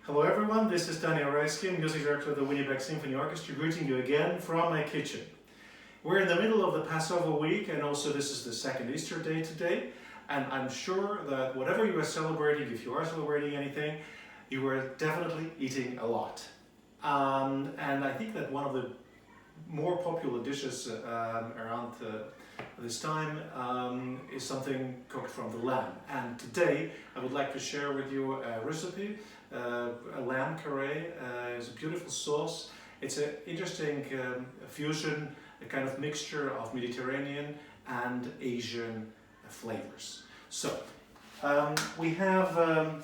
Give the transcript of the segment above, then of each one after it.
Hello everyone, this is Raiskin, music director of the Winnipeg Symphony Orchestra, greeting you again from my kitchen. We're in the middle of the Passover week, and also this is the second Easter day today, and I'm sure that whatever you are celebrating, if you are celebrating anything, you are definitely eating a lot. And I think that one of the more popular dishes around this time is something cooked from the lamb. And today I would like to share with you a recipe. A lamb curry is a beautiful sauce. It's an interesting fusion, a kind of mixture of Mediterranean and Asian flavors. So we have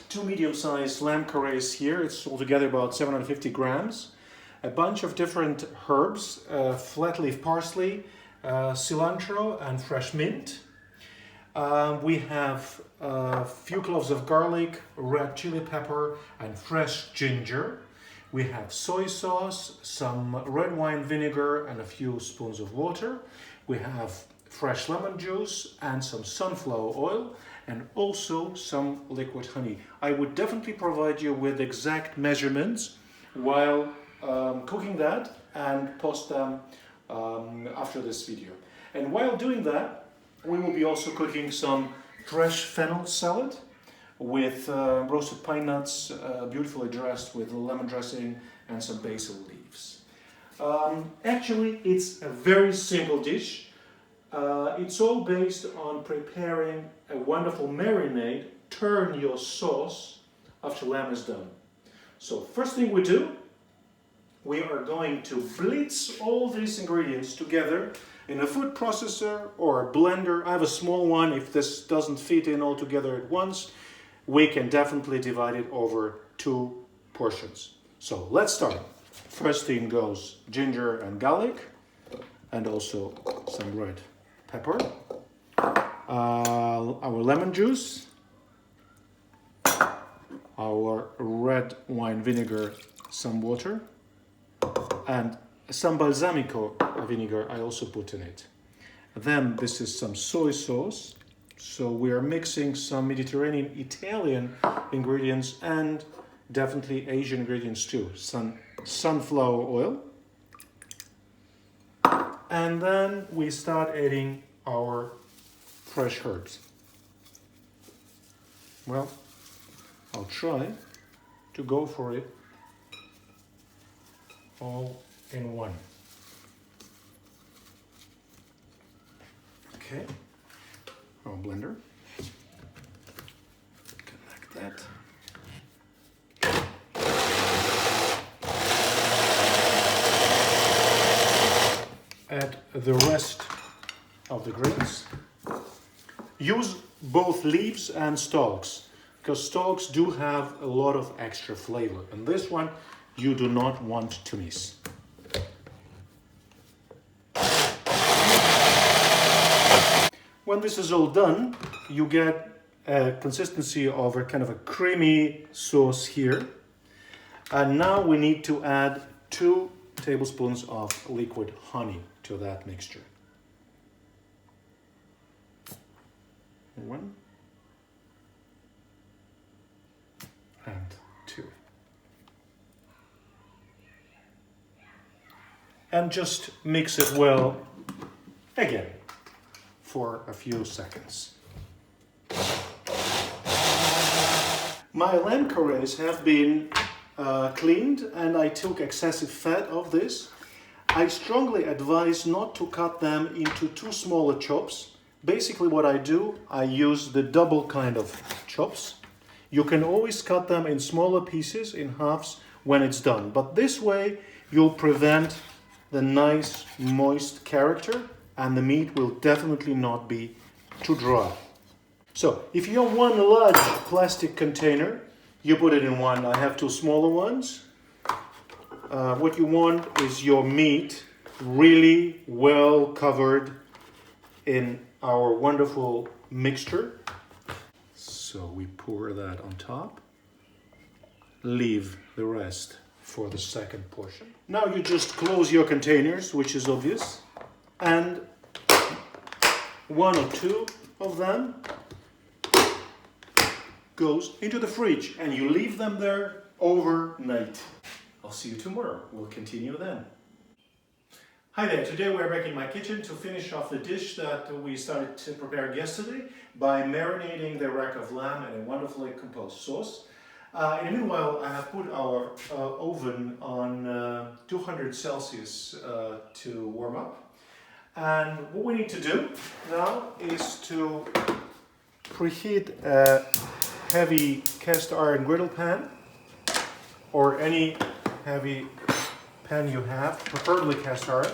two medium-sized lamb curries here. It's altogether about 750 grams. A bunch of different herbs, flat leaf parsley, cilantro and fresh mint. We have a few cloves of garlic, red chili pepper and fresh ginger. We have soy sauce, some red wine vinegar and a few spoons of water. We have fresh lemon juice and some sunflower oil and also some liquid honey. I would definitely provide you with exact measurements while cooking that and post them after this video. And while doing that, we will be also cooking some fresh fennel salad with roasted pine nuts, beautifully dressed with lemon dressing and some basil leaves. Actually, it's a very simple dish. It's all based on preparing a wonderful marinade, turn your sauce after lamb is done. So first thing we do, we are going to blitz all these ingredients together in a food processor or a blender. I have a small one. If this doesn't fit in all together at once, we can definitely divide it over two portions. So let's start. First thing goes ginger and garlic, and also some red pepper, our lemon juice, our red wine vinegar, some water, and some balsamico vinegar I also put in it. Then this is some soy sauce. So we are mixing some Mediterranean Italian ingredients and definitely Asian ingredients too. Some sunflower oil. And then we start adding our fresh herbs. Well, I'll try to go for it all in one. Okay, our blender. Connect that. Add the rest of the greens. Use both leaves and stalks, because stalks do have a lot of extra flavor, and this one you do not want to miss. When this is all done, you get a consistency of a kind of a creamy sauce here. And now we need to add 2 tablespoons of liquid honey to that mixture. 1 and 2. And just mix it well again for a few seconds. My lamb curries have been cleaned, and I took excessive fat of this. I strongly advise not to cut them into too smaller chops. Basically what I do, I use the double kind of chops. You can always cut them in smaller pieces, in halves, when it's done. But this way you'll prevent the nice moist character, and the meat will definitely not be too dry. So if you have one large plastic container, you put it in one. I have 2 smaller ones. What you want is your meat really well covered in our wonderful mixture. So we pour that on top. Leave the rest for the second portion. Now you just close your containers, which is obvious, and 1 or 2 of them goes into the fridge and you leave them there overnight. I'll see you tomorrow. We'll continue then. Hi there, today we're back in my kitchen to finish off the dish that we started to prepare yesterday by marinating the rack of lamb in a wonderfully composed sauce. In the meanwhile, I have put our oven on 200 Celsius to warm up. And what we need to do now is to preheat a heavy cast iron griddle pan or any heavy pan you have, preferably cast iron.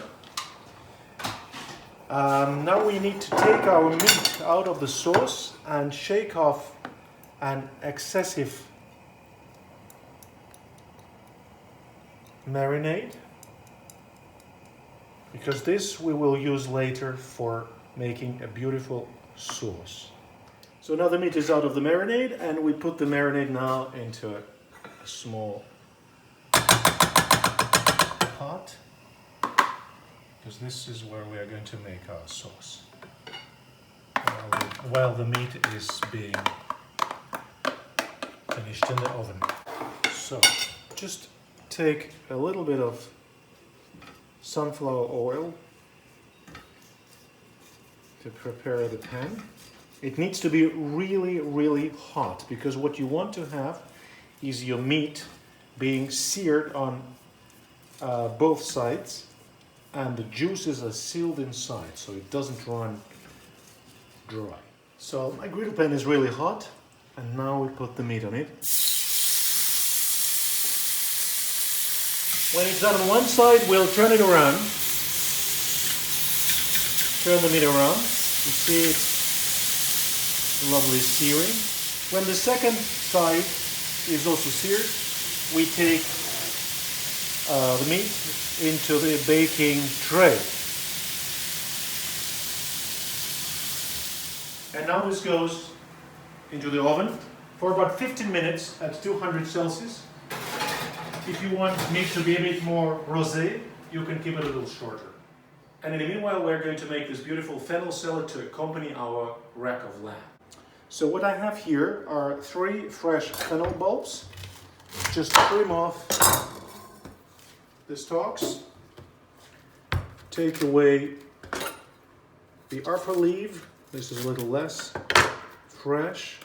Now we need to take our meat out of the sauce and shake off an excessive marinade, because this we will use later for making a beautiful sauce. So now the meat is out of the marinade and we put the marinade now into a small pot, because this is where we are going to make our sauce while the meat is being finished in the oven. So just take a little bit of sunflower oil to prepare the pan. It needs to be really, really hot, because what you want to have is your meat being seared on both sides, and the juices are sealed inside so it doesn't run dry. So my griddle pan is really hot, and now we put the meat on it. When it's done on one side, we'll turn it around. Turn the meat around. You see it's lovely searing. When the second side is also seared, we take the meat into the baking tray. And now this goes into the oven for about 15 minutes at 200 Celsius. If you want meat to be a bit more rosé, you can keep it a little shorter. And in the meanwhile, we're going to make this beautiful fennel salad to accompany our rack of lamb. So what I have here are 3 fresh fennel bulbs. Just trim off the stalks. Take away the upper leaf. This is a little less fresh.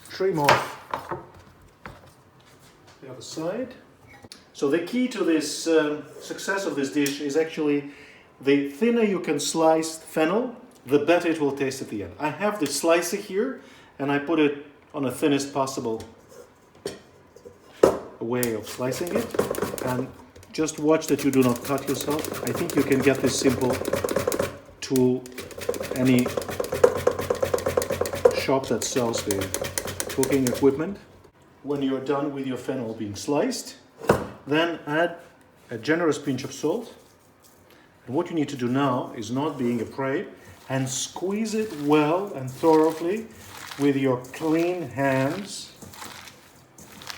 Trim off the other side. So the key to this success of this dish is actually the thinner you can slice fennel, the better it will taste at the end. I have the slicer here and I put it on the thinnest possible way of slicing it, and just watch that you do not cut yourself. I think you can get this simple tool any shop that sells the cooking equipment. When you're done with your fennel being sliced, then add a generous pinch of salt. And what you need to do now is not being afraid and squeeze it well and thoroughly with your clean hands,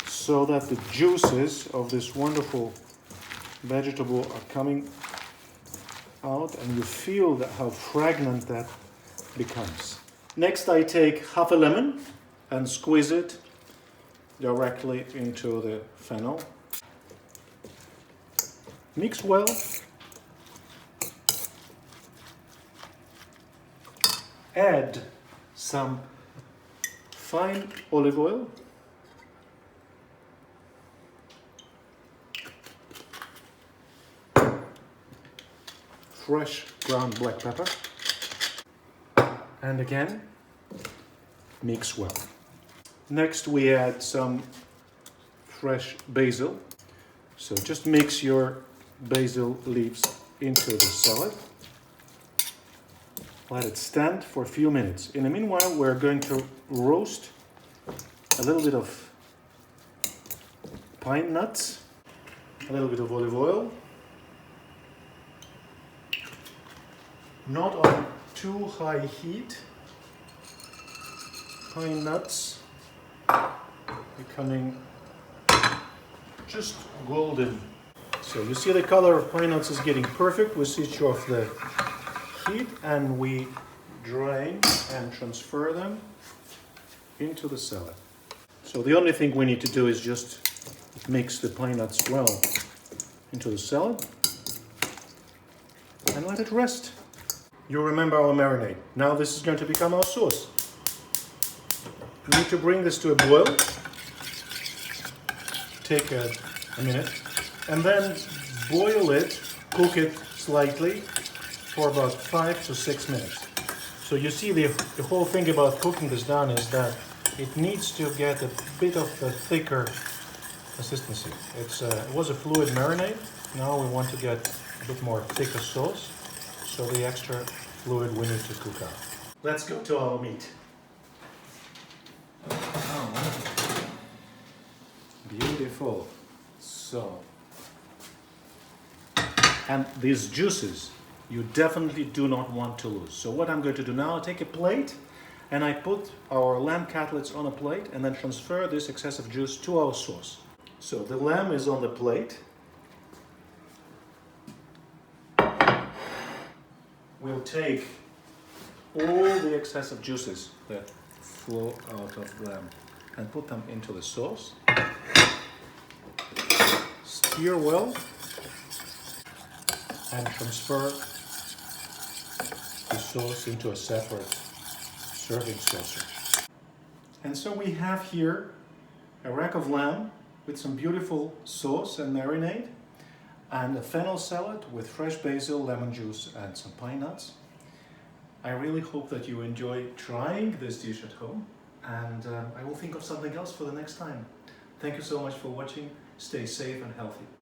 so that the juices of this wonderful vegetable are coming out and you feel that how fragrant that becomes. Next, I take half a lemon and squeeze it directly into the fennel. Mix well. Add some fine olive oil. Fresh ground black pepper. And again, mix well. Next we add some fresh basil. So just mix your basil leaves into the salad. Let it stand for a few minutes. In the meanwhile, we're going to roast a little bit of pine nuts, a little bit of olive oil, not on too high heat. Pine nuts becoming just golden. So you see the color of pine nuts is getting perfect. We switch off the heat and we drain and transfer them into the salad. So the only thing we need to do is just mix the pine nuts well into the salad and let it rest. You remember our marinade. Now this is going to become our sauce. We need to bring this to a boil. Take a minute and then boil it, cook it slightly for about 5 to 6 minutes. So you see the whole thing about cooking this down is that it needs to get a bit of a thicker consistency. It was a fluid marinade. Now we want to get a bit more thicker sauce. So the extra fluid we need to cook out. Let's go to our meat. Oh, beautiful. So, and these juices you definitely do not want to lose. So what I'm going to do now, I take a plate and I put our lamb cutlets on a plate and then transfer this excessive juice to our sauce. So the lamb is on the plate. We'll take all the excessive juices that flow out of the lamb and put them into the sauce. Stir well and transfer the sauce into a separate serving saucer. And so we have here a rack of lamb with some beautiful sauce and marinade, and a fennel salad with fresh basil, lemon juice and some pine nuts. I really hope that you enjoy trying this dish at home, and I will think of something else for the next time. Thank you so much for watching. Stay safe and healthy.